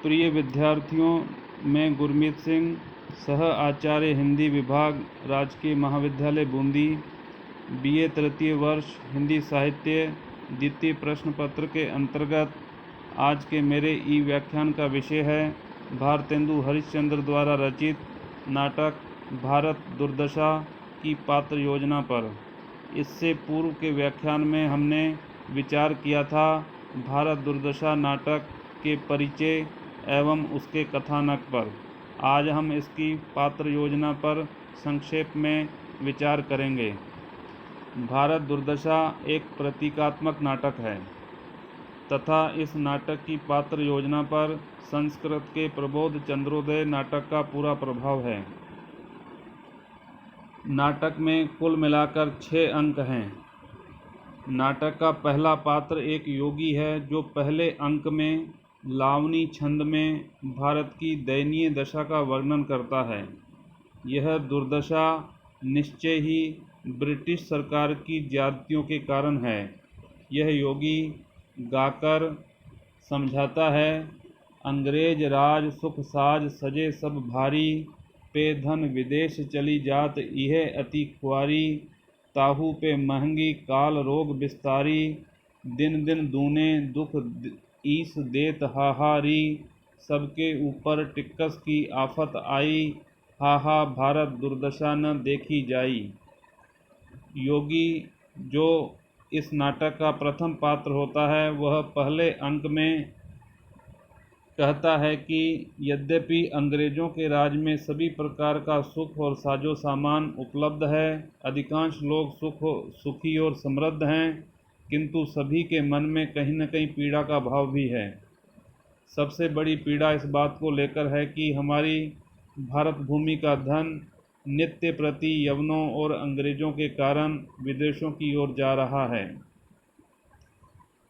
प्रिय विद्यार्थियों, मैं गुरमीत सिंह, सह आचार्य हिंदी विभाग, राजकीय महाविद्यालय बूंदी, बीए तृतीय वर्ष हिंदी साहित्य, द्वितीय प्रश्न पत्र के अंतर्गत आज के मेरे ई व्याख्यान का विषय है भारतेंदु हरिश्चंद्र द्वारा रचित नाटक भारत दुर्दशा की पात्र योजना पर। इससे पूर्व के व्याख्यान में हमने विचार किया था भारत दुर्दशा नाटक के परिचय एवं उसके कथानक पर। आज हम इसकी पात्र योजना पर संक्षेप में विचार करेंगे। भारत दुर्दशा एक प्रतीकात्मक नाटक है तथा इस नाटक की पात्र योजना पर संस्कृत के प्रबोध चंद्रोदय नाटक का पूरा प्रभाव है। नाटक में कुल मिलाकर 6 अंक हैं। नाटक का पहला पात्र एक योगी है जो पहले अंक में लावनी छंद में भारत की दयनीय दशा का वर्णन करता है। यह दुर्दशा निश्चय ही ब्रिटिश सरकार की ज्यादतियों के कारण है। यह योगी गाकर समझाता है, अंग्रेज राज सुख साज सजे सब भारी, पे धन विदेश चली जात यह अति खुआरी, ताहू पे महंगी काल रोग विस्तारी, दिन दिन दूने दुख ईस देत हाहारी, सबके ऊपर टिक्कस की आफत आई, हाहा भारत दुर्दशा न देखी जाई। योगी जो इस नाटक का प्रथम पात्र होता है वह पहले अंक में कहता है कि यद्यपि अंग्रेज़ों के राज में सभी प्रकार का सुख और साजो सामान उपलब्ध है, अधिकांश लोग सुखी और समृद्ध हैं, किंतु सभी के मन में कहीं न कहीं पीड़ा का भाव भी है। सबसे बड़ी पीड़ा इस बात को लेकर है कि हमारी भारत भूमि का धन नित्य प्रति यवनों और अंग्रेज़ों के कारण विदेशों की ओर जा रहा है।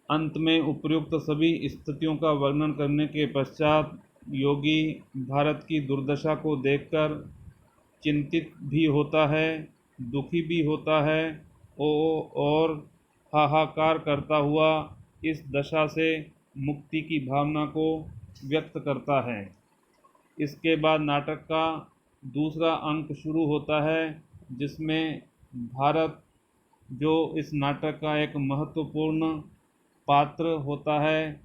अंत में उपर्युक्त सभी स्थितियों का वर्णन करने के पश्चात योगी भारत की दुर्दशा को देखकर चिंतित भी होता है, दुखी भी होता है और हाहाकार करता हुआ इस दशा से मुक्ति की भावना को व्यक्त करता है। इसके बाद नाटक का दूसरा अंक शुरू होता है जिसमें भारत जो इस नाटक का एक महत्वपूर्ण पात्र होता है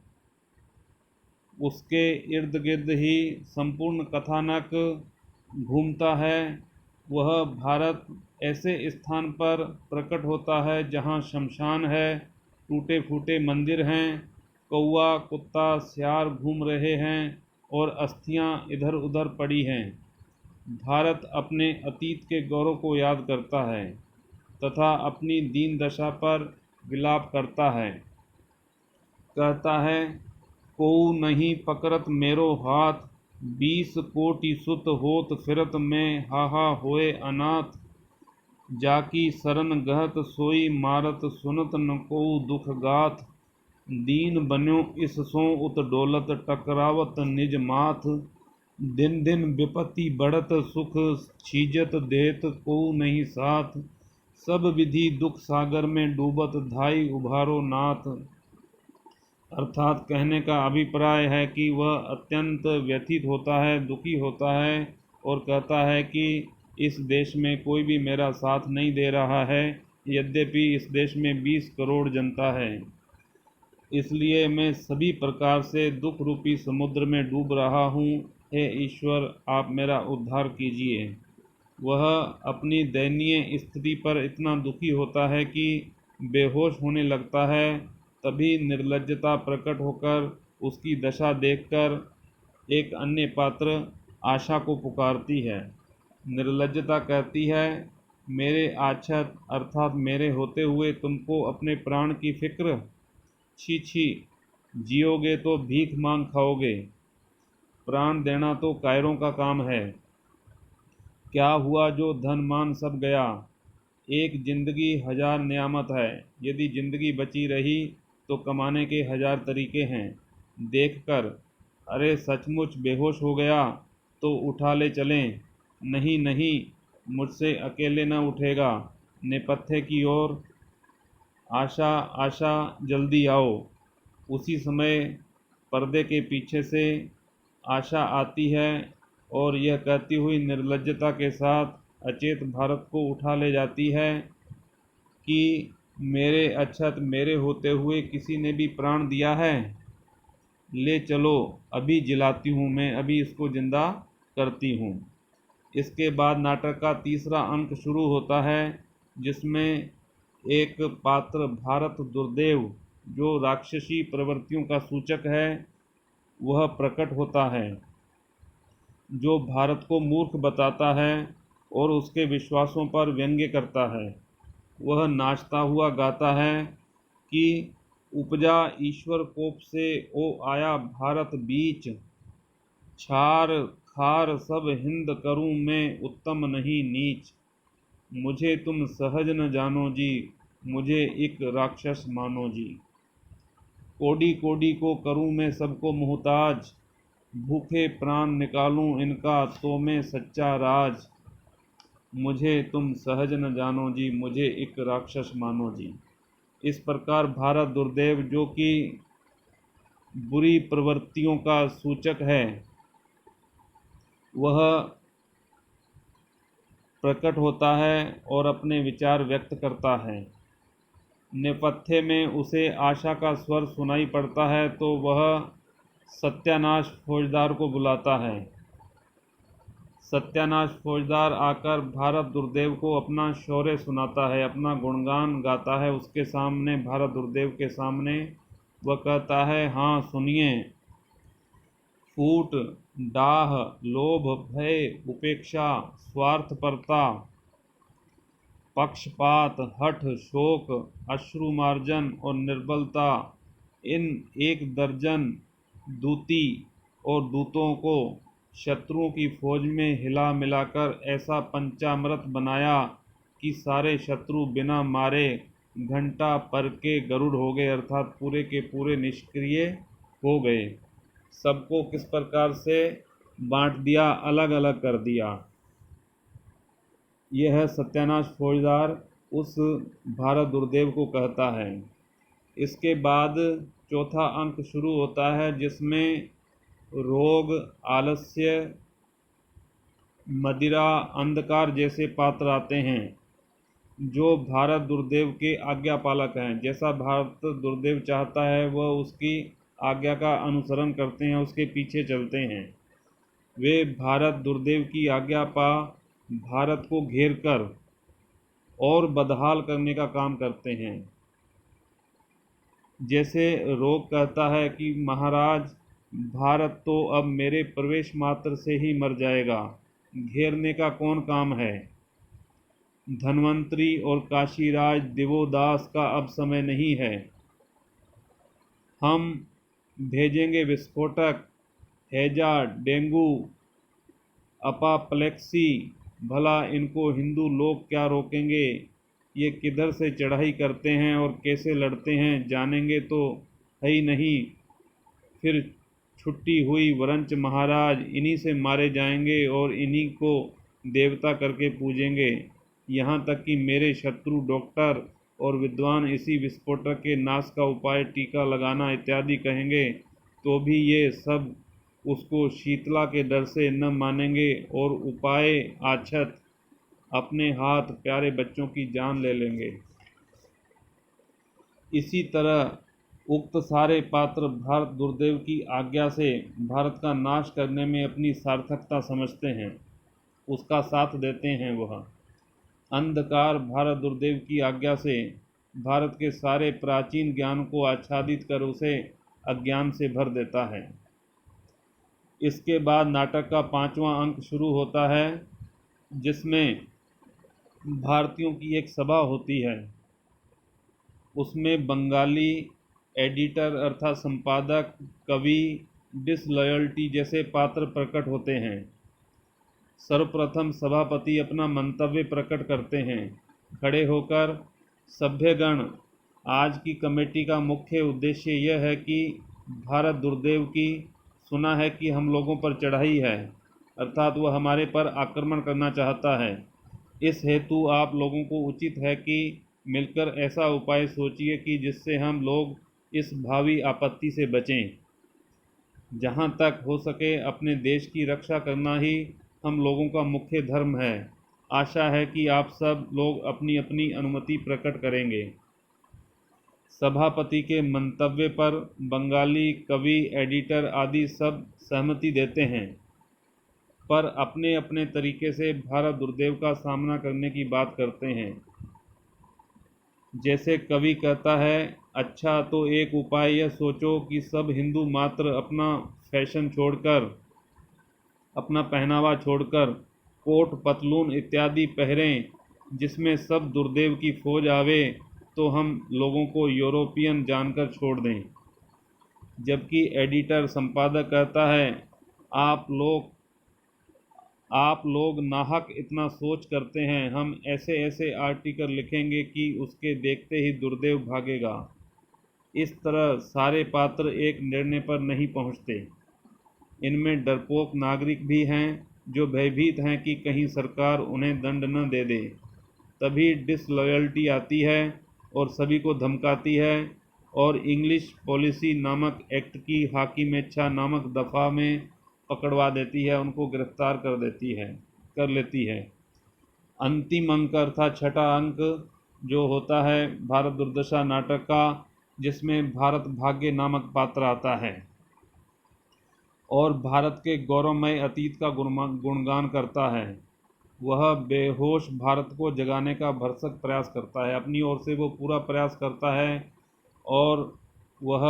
उसके इर्द गिर्द ही संपूर्ण कथानक घूमता है। वह भारत ऐसे स्थान पर प्रकट होता है जहाँ शमशान है, टूटे फूटे मंदिर हैं, कौआ कुत्ता सियार घूम रहे हैं और अस्थियां इधर उधर पड़ी हैं। भारत अपने अतीत के गौरव को याद करता है तथा अपनी दीन दशा पर विलाप करता है। कहता है, कोऊ नहीं पकड़त मेरो हाथ, 20 कोटि सुत होत फिरत में हाहा होए अनाथ, जाकी सरन गहत सोई मारत सुनत न कोऊ दुख गाथ, दीन बन्यो इस सो उत डोलत टकरावत निज माथ, दिन दिन विपत्ति बढ़त सुख छीजत देत कोऊ नहीं साथ, सब विधि दुख सागर में डूबत धाई उभारो नाथ। अर्थात कहने का अभिप्राय है कि वह अत्यंत व्यथित होता है, दुखी होता है और कहता है कि इस देश में कोई भी मेरा साथ नहीं दे रहा है, यद्यपि इस देश में 20 करोड़ जनता है। इसलिए मैं सभी प्रकार से दुख रूपी समुद्र में डूब रहा हूँ। हे ईश्वर, आप मेरा उद्धार कीजिए। वह अपनी दयनीय स्थिति पर इतना दुखी होता है कि बेहोश होने लगता है। तभी निर्लज्जता प्रकट होकर उसकी दशा देखकर एक अन्य पात्र आशा को पुकारती है। निर्लज्जता कहती है, मेरे आच्छत अर्थात मेरे होते हुए तुमको अपने प्राण की फिक्र, छी छी, जियोगे तो भीख मांग खाओगे, प्राण देना तो कायरों का काम है। क्या हुआ जो धन मान सब गया, एक जिंदगी 1000 नियामत है, यदि जिंदगी बची रही तो कमाने के 1000 तरीके हैं। देखकर, अरे सचमुच बेहोश हो गया तो उठा ले चलें, नहीं नहीं मुझसे अकेले न उठेगा, नेपथ्य की ओर, आशा आशा जल्दी आओ। उसी समय पर्दे के पीछे से आशा आती है और यह कहती हुई निर्लज्जता के साथ अचेत भारत को उठा ले जाती है कि मेरे अक्षत मेरे होते हुए किसी ने भी प्राण दिया है, ले चलो अभी जिलाती हूँ मैं, अभी इसको जिंदा करती हूँ। इसके बाद नाटक का तीसरा अंक शुरू होता है, जिसमें एक पात्र भारत दुर्देव, जो राक्षसी प्रवृत्तियों का सूचक है, वह प्रकट होता है, जो भारत को मूर्ख बताता है और उसके विश्वासों पर व्यंग्य करता है। वह नाचता हुआ गाता है कि उपजा ईश्वर कोप से ओ आया भारत बीच, छार खार सब हिंद करूं मैं उत्तम नहीं नीच, मुझे तुम सहज न जानो जी, मुझे एक राक्षस मानो जी। कोडी कोडी को करूं मैं सबको मुहताज, भूखे प्राण निकालूं इनका तो मैं सच्चा राज, मुझे तुम सहज न जानो जी, मुझे एक राक्षस मानो जी। इस प्रकार भारत दुर्देव, जो कि बुरी प्रवृत्तियों का सूचक है, वह प्रकट होता है और अपने विचार व्यक्त करता है। नेपथ्य में उसे आशा का स्वर सुनाई पड़ता है तो वह सत्यानाश फौजदार को बुलाता है। सत्यानाश फौजदार आकर भारत दुर्देव को अपना शौर्य सुनाता है, अपना गुणगान गाता है। उसके सामने, भारत दुर्देव के सामने, वह कहता है, हाँ सुनिए, फूट, डाह, लोभ, भय, उपेक्षा, स्वार्थपरता, पक्षपात, हठ, शोक, अश्रुमार्जन और निर्बलता, इन 1 दर्जन दूती और दूतों को शत्रुओं की फौज में हिला मिलाकर ऐसा पंचामृत बनाया कि सारे शत्रु बिना मारे घंटा पर के गरुड़ हो गए, अर्थात पूरे के पूरे निष्क्रिय हो गए। सबको किस प्रकार से बांट दिया, अलग अलग कर दिया। यह सत्यानाश फौजदार उस भारत दुर्देव को कहता है। इसके बाद चौथा अंक शुरू होता है, जिसमें रोग, आलस्य, मदिरा, अंधकार जैसे पात्र आते हैं, जो भारत दुर्देव के आज्ञा पालक हैं। जैसा भारत दुर्देव चाहता है वह उसकी आज्ञा का अनुसरण करते हैं, उसके पीछे चलते हैं। वे भारत दुर्देव की आज्ञा पा भारत को घेर कर और बदहाल करने का काम करते हैं। जैसे रोग कहता है कि महाराज, भारत तो अब मेरे प्रवेश मात्र से ही मर जाएगा, घेरने का कौन काम है। धन्वंतरी और काशीराज दिवोदास का अब समय नहीं है। हम भेजेंगे विस्फोटक, हैजा, डेंगू, अपाप्लेक्सी, भला इनको हिंदू लोग क्या रोकेंगे। ये किधर से चढ़ाई करते हैं और कैसे लड़ते हैं जानेंगे तो है ही नहीं। फिर छुट्टी हुई वरंच महाराज, इन्हीं से मारे जाएंगे और इन्हीं को देवता करके पूजेंगे। यहाँ तक कि मेरे शत्रु डॉक्टर और विद्वान इसी विस्फोटक के नाश का उपाय टीका लगाना इत्यादि कहेंगे तो भी ये सब उसको शीतला के डर से न मानेंगे और उपाय आछत अपने हाथ प्यारे बच्चों की जान ले लेंगे। इसी तरह उक्त सारे पात्र भारत दुर्देव की आज्ञा से भारत का नाश करने में अपनी सार्थकता समझते हैं, उसका साथ देते हैं। वह अंधकार भारत दुर्देव की आज्ञा से भारत के सारे प्राचीन ज्ञान को आच्छादित कर उसे अज्ञान से भर देता है। इसके बाद नाटक का 5वां अंक शुरू होता है, जिसमें भारतीयों की एक सभा होती है। उसमें बंगाली एडिटर अर्थात संपादक, कवि, डिसलॉयल्टी जैसे पात्र प्रकट होते हैं। सर्वप्रथम सभापति अपना मंतव्य प्रकट करते हैं। खड़े होकर, सभ्यगण, आज की कमेटी का मुख्य उद्देश्य यह है कि भारत दुर्देव की सुना है कि हम लोगों पर चढ़ाई है, अर्थात वह हमारे पर आक्रमण करना चाहता है। इस हेतु आप लोगों को उचित है कि मिलकर ऐसा उपाय सोचिए कि जिससे हम लोग इस भावी आपत्ति से बचें। जहाँ तक हो सके अपने देश की रक्षा करना ही हम लोगों का मुख्य धर्म है। आशा है कि आप सब लोग अपनी अपनी अनुमति प्रकट करेंगे। सभापति के मंतव्य पर बंगाली कवि, एडिटर आदि सब सहमति देते हैं, पर अपने अपने तरीके से भारत दुर्देव का सामना करने की बात करते हैं। जैसे कवि कहता है, अच्छा तो एक उपाय यह सोचो कि सब हिंदू मात्र अपना फैशन छोड़कर, अपना पहनावा छोड़कर कोट पतलून इत्यादि पहरें, जिसमें सब दुर्देव की फौज आवे, तो हम लोगों को यूरोपियन जानकर छोड़ दें। जबकि एडिटर संपादक कहता है, आप लोग नाहक इतना सोच करते हैं, हम ऐसे ऐसे आर्टिकल लिखेंगे कि उसके देखते ही दुर्देव भागेगा। इस तरह सारे पात्र एक निर्णय पर नहीं पहुंचते। इनमें डरपोक नागरिक भी हैं जो भयभीत हैं कि कहीं सरकार उन्हें दंड न दे दे। तभी डिसलॉयल्टी आती है और सभी को धमकाती है और इंग्लिश पॉलिसी नामक एक्ट की हाकिमेच्छा नामक दफ़ा में पकड़वा देती है, उनको गिरफ्तार कर लेती है। अंतिम अंक अर्थात छठा अंक जो होता है भारत दुर्दशा नाटक का, जिसमें भारत भाग्य नामक पात्र आता है और भारत के गौरवमय अतीत का गुणगान करता है। वह बेहोश भारत को जगाने का भरसक प्रयास करता है, अपनी ओर से वो पूरा प्रयास करता है और वह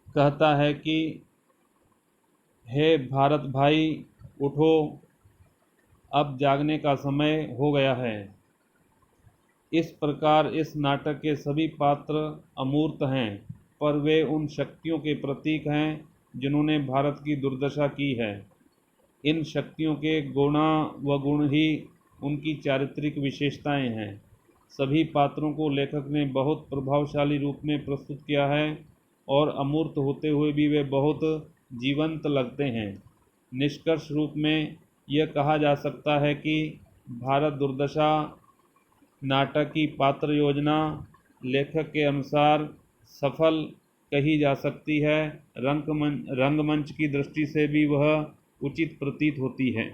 कहता है कि हे भारत भाई उठो, अब जागने का समय हो गया है। इस प्रकार इस नाटक के सभी पात्र अमूर्त हैं, पर वे उन शक्तियों के प्रतीक हैं जिन्होंने भारत की दुर्दशा की है। इन शक्तियों के गुण ही उनकी चारित्रिक विशेषताएं हैं। सभी पात्रों को लेखक ने बहुत प्रभावशाली रूप में प्रस्तुत किया है और अमूर्त होते हुए भी वे बहुत जीवंत लगते हैं। निष्कर्ष रूप में यह कहा जा सकता है कि भारत दुर्दशा नाटक की पात्र योजना लेखक के अनुसार सफल कही जा सकती है। रंगमंच की दृष्टि से भी वह उचित प्रतीत होती है।